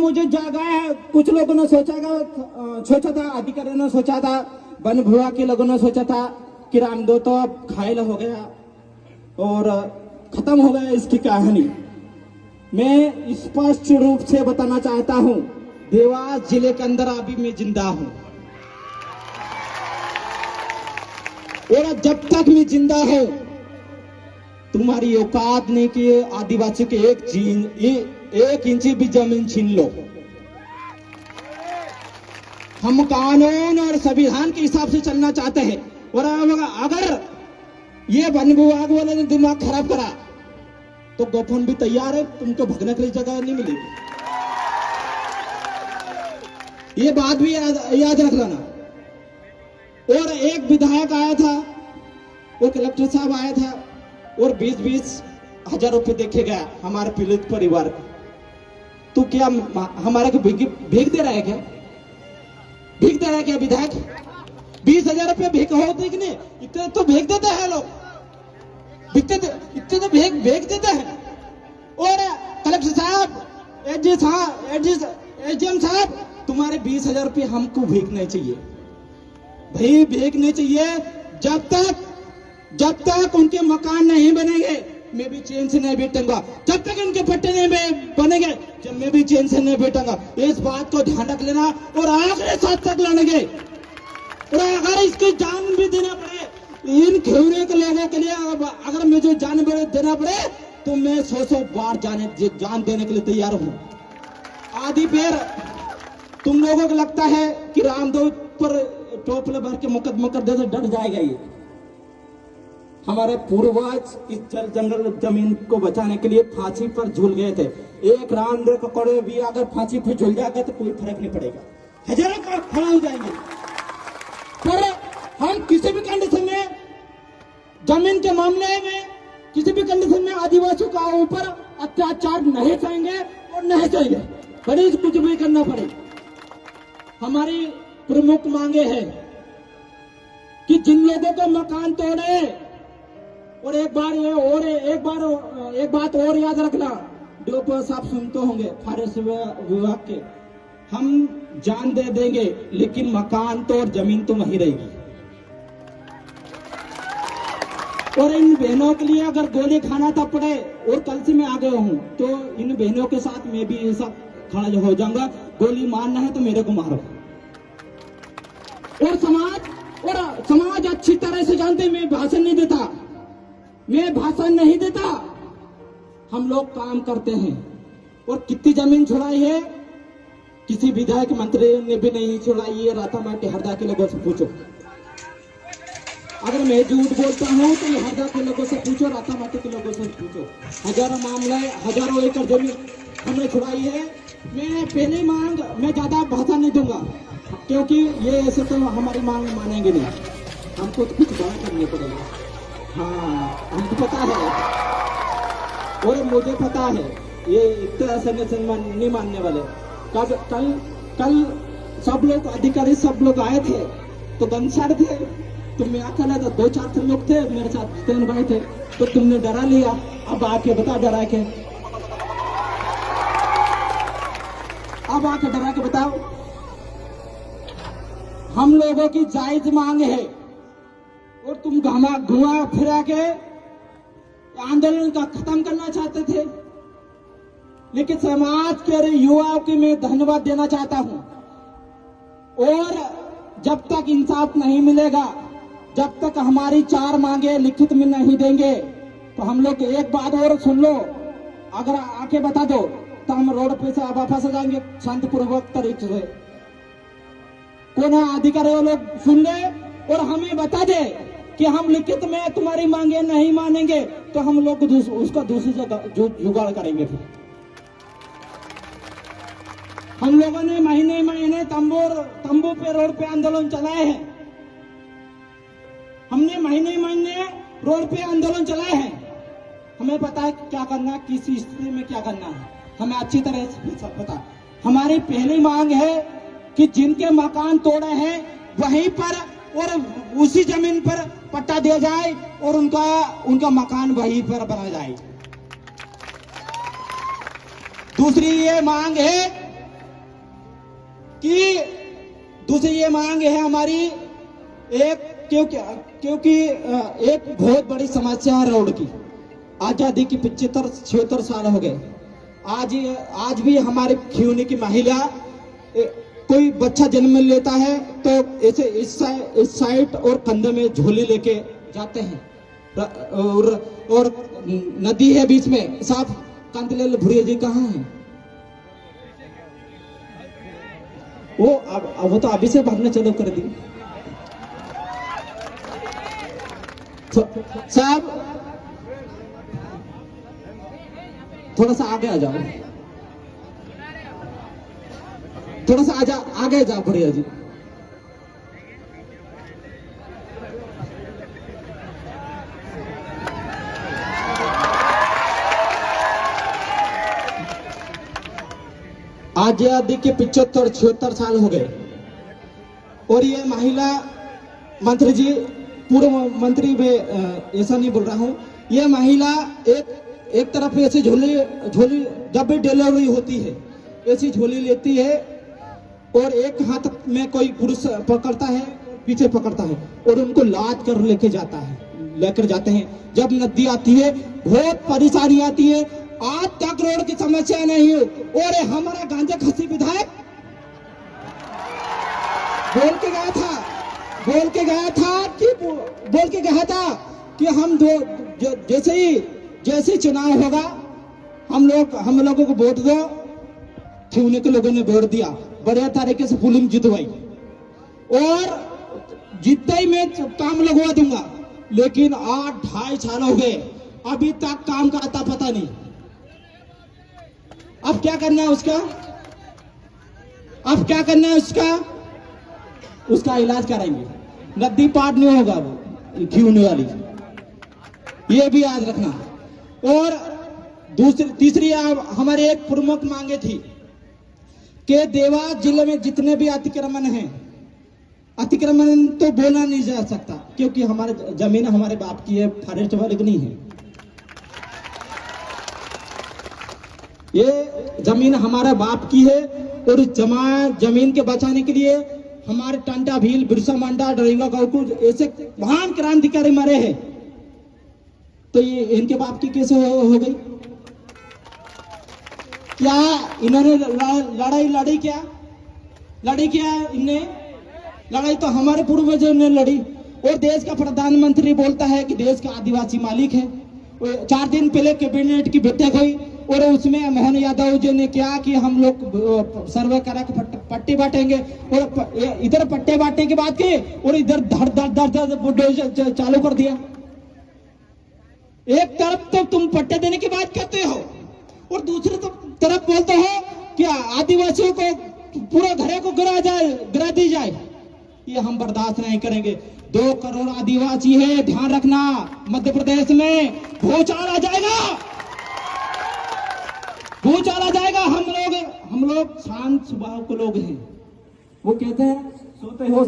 मुझे जगह है, कुछ लोगों ने सोचा था, अधिकारियों ने सोचा था, वन विभाग के लोगों ने सोचा था कि रामदेव तो अब घायल हो गया और खत्म हो गया इसकी कहानी। मैं स्पष्ट रूप से बताना चाहता हूं, देवास जिले के अंदर अभी मैं जिंदा हूं और जब तक मैं जिंदा हूं तुम्हारी औकात नहीं कि आदिवासी के एक इंची भी जमीन छीन लो। हम कानून और संविधान के हिसाब से चलना चाहते हैं और अगर ये वन विभाग वाले ने दिमाग खराब करा तो गोफन भी तैयार है, तुमको भगने के लिए जगह नहीं मिलेगी। ये बात भी याद रख लेना। और एक विधायक आया था और कलेक्टर साहब आया था और 20-20 हजार रुपए देखे गया हमारे पीड़ित परिवार को। तो क्या हमारे को भीख दे रहा है क्या? भीख दे रहा है क्या विधायक? 20,000 रुपये भीख होते कि नहीं? इतने तो भीख देते हैं लोग, इतने तो भीख देते हैं। और कलेक्टर साहब, एसडीएम साहब, तुम्हारे 20,000 रुपये हमको भीख नहीं चाहिए भाई, भीख नहीं चाहिए। जब तक उनके मकान नहीं बनेंगे मैं भी चैन से नहीं बैठूंगा, जब तक उनके पट्टे नहीं बनेंगे जब मैं भी चैन से नहीं बैठूंगा। इस बात को ध्यान रख लेना और आखिरी साथ तक लड़ेंगे। और अगर इसकी जान भी देना पड़े इन खेवरे के लोगों के लिए, अगर मुझे जान देना पड़े तो मैं 100 बार जान देने के लिए तैयार हूं। आदि पैर तुम लोगों को लगता है कि रामदेव पर टोपले भर के मुकदमा कर दे तो डर जाएगा। ये हमारे पूर्वज इस जल जंगल जमीन को बचाने के लिए फांसी पर झूल गए थे। एक रामदेव ककोड़े भी अगर फांसी पर झूल जाएगा तो कोई फर्क नहीं पड़ेगा, हजारों का खड़ा हो जाएंगे। पर हम किसी भी कंडीशन में जमीन के मामले में किसी भी कंडीशन में आदिवासियों का ऊपर अत्याचार नहीं सहेंगे और नहीं सहेंगे, भले कुछ भी करना पड़े। हमारी प्रमुख मांगे हैं कि जिन लोगों को मकान तोड़े, और एक बात और याद रखना, डोपर साहब सुनते होंगे फॉरेस्ट विभाग के, हम जान दे देंगे लेकिन मकान तो और जमीन तो वहीं रहेगी। और इन बहनों के लिए अगर गोली खाना था पड़े, और कल से मैं आ गया हूं तो इन बहनों के साथ मैं भी सब खड़ा हो जाऊंगा। गोली मारना है तो मेरे को मारो। और समाज अच्छी तरह से जानते, मैं भाषण नहीं देता, हम लोग काम करते हैं। और कितनी जमीन छुड़ाई है किसी विधायक मंत्री ने भी नहीं छुड़ाई है। रातामाटी हरदा के लोगों से पूछो, अगर मैं झूठ बोलता हूं तो हरदा के लोगों से पूछो, रातामाटी के लोगों से पूछो। हजारों मामले, हजारों एकड़ जमीन हमने छुड़ाई है। मैं ज्यादा भाषण नहीं दूंगा क्योंकि ये ऐसे तो हमारी मांग मानेंगे नहीं, हमको तो कुछ बड़ा करने पड़ेगा। हाँ, हमको पता है और मुझे पता है ये इतना संगठन नहीं मानने वाले। कल सब लोग अधिकारी सब लोग आए थे तो गनसार थे, तो मैं अकेला था, 2-4 लोग थे मेरे साथ, 3 भाई थे, तो तुमने डरा लिया। अब आके बता, डरा के बताओ। हम लोगों की जायज मांग है और तुम घुमा फिरा के आंदोलन का खत्म करना चाहते थे। लेकिन समाज के युवाओं की मैं धन्यवाद देना चाहता हूं। और जब तक इंसाफ नहीं मिलेगा, जब तक हमारी 4 मांगे लिखित में नहीं देंगे, तो हम लोग एक बात और सुन लो, अगर आके बता दो तो हम रोड पे से वापस आ जाएंगे शांतिपूर्वक तरीके से। कौन अधिकारी लोग सुन ले और हमें बता दे कि हम लिखित में तुम्हारी मांगे नहीं मानेंगे तो हम लोग उसका दूसरी जगह जुगाड़ करेंगे। फिर हम लोगों ने महीने तंबू पे रोड पे आंदोलन चलाए हैं। हमने महीने रोड पे आंदोलन चलाए हैं। हमें पता है क्या करना, किस स्थिति में क्या करना है, हमें अच्छी तरह से पता। हमारी पहली मांग है कि जिनके मकान तोड़े हैं वहीं पर और उसी जमीन पर पट्टा दिया जाए और उनका मकान वहीं पर बना जाए। दूसरी ये मांग है से ये मांग है हमारी, एक क्योंकि एक बहुत बड़ी समस्या है रोड की। आजादी की 75-76 साल हो गए, आज भी हमारे खियोनी की महिला कोई बच्चा जन्म लेता है तो ऐसे इस साइड और कंधे में झोली लेके जाते हैं, और नदी है बीच में। साहब कांतिलाल भूरिया जी कहाँ हैं? वो तो अभी से भागना चालू कर दी। साहब थोड़ा सा आगे आ जाओ, थोड़ा सा आगे जाओ भूरिया जी। आजादी के 75-76 साल हो गए, और ये महिला मंत्री जी, पूर्व मंत्री में ऐसा नहीं बोल रहा हूँ, ये महिला एक तरफ ऐसे झोली जब भी डिलीवरी होती है ऐसी झोली लेती है, और एक हाथ में कोई पुरुष पकड़ता है, पीछे पकड़ता है, और उनको लाद कर लेकर जाते हैं। जब नदी आती है बहुत परेशानी आती है, आज तक रोड की समस्या नहीं हो। और हमारा गांजा खसी विधायक बोल के गया था कि हम जैसे चुनाव होगा हम लोगों को वोट दो। खियोनी के लोगों ने वोट दिया, बढ़िया तरीके से पुलिंग जितवाई, और जितना ही मैं काम लगवा दूंगा। लेकिन 8-2.5 साल हो गए, अभी तक काम का आता पता नहीं। अब क्या करना है उसका इलाज कराएंगे। नदी पार नहीं होगा वो खियोनी वाली, ये भी याद रखना। और तीसरी हमारी एक प्रमुख मांगे थी कि देवास जिले में जितने भी अतिक्रमण हैं, अतिक्रमण तो बोला नहीं जा सकता क्योंकि हमारे जमीन हमारे बाप की है, फॉरेस्ट वाले की नहीं है। ये जमीन हमारे बाप की है, और जमीन के बचाने के लिए हमारे टांटा भील, बिरसा मुंडा, डरेंगा गांव ऐसे महान क्रांतिकारी मरे हैं, तो ये इनके बाप की कैसे हो गई? क्या इन्होंने लड़ाई क्या इनने लड़ाई तो हमारे पूर्वजों ने लड़ी। और देश का प्रधानमंत्री बोलता है कि देश का आदिवासी मालिक है। 4 दिन पहले कैबिनेट की बैठक हुई, और उसमें मोहन यादव जी ने क्या कि हम लोग सर्वे करा के पट्टे बांटेंगे, और इधर पट्टे बांटने की बात की, और इधर धड़ बुलडोजर चालू कर दिया। एक तरफ तो तुम पट्टे देने की बात करते हो, और दूसरी तरफ बोलते हो कि आदिवासियों को पूरा घरे को गिरा दी जाए। ये हम बर्दाश्त नहीं करेंगे। 2 करोड़ आदिवासी है, ध्यान रखना। मध्य प्रदेश में भूचाल आ जाएगा। हम लोग शांत स्वभाव के लोग हैं। वो कहते हैं सोते हो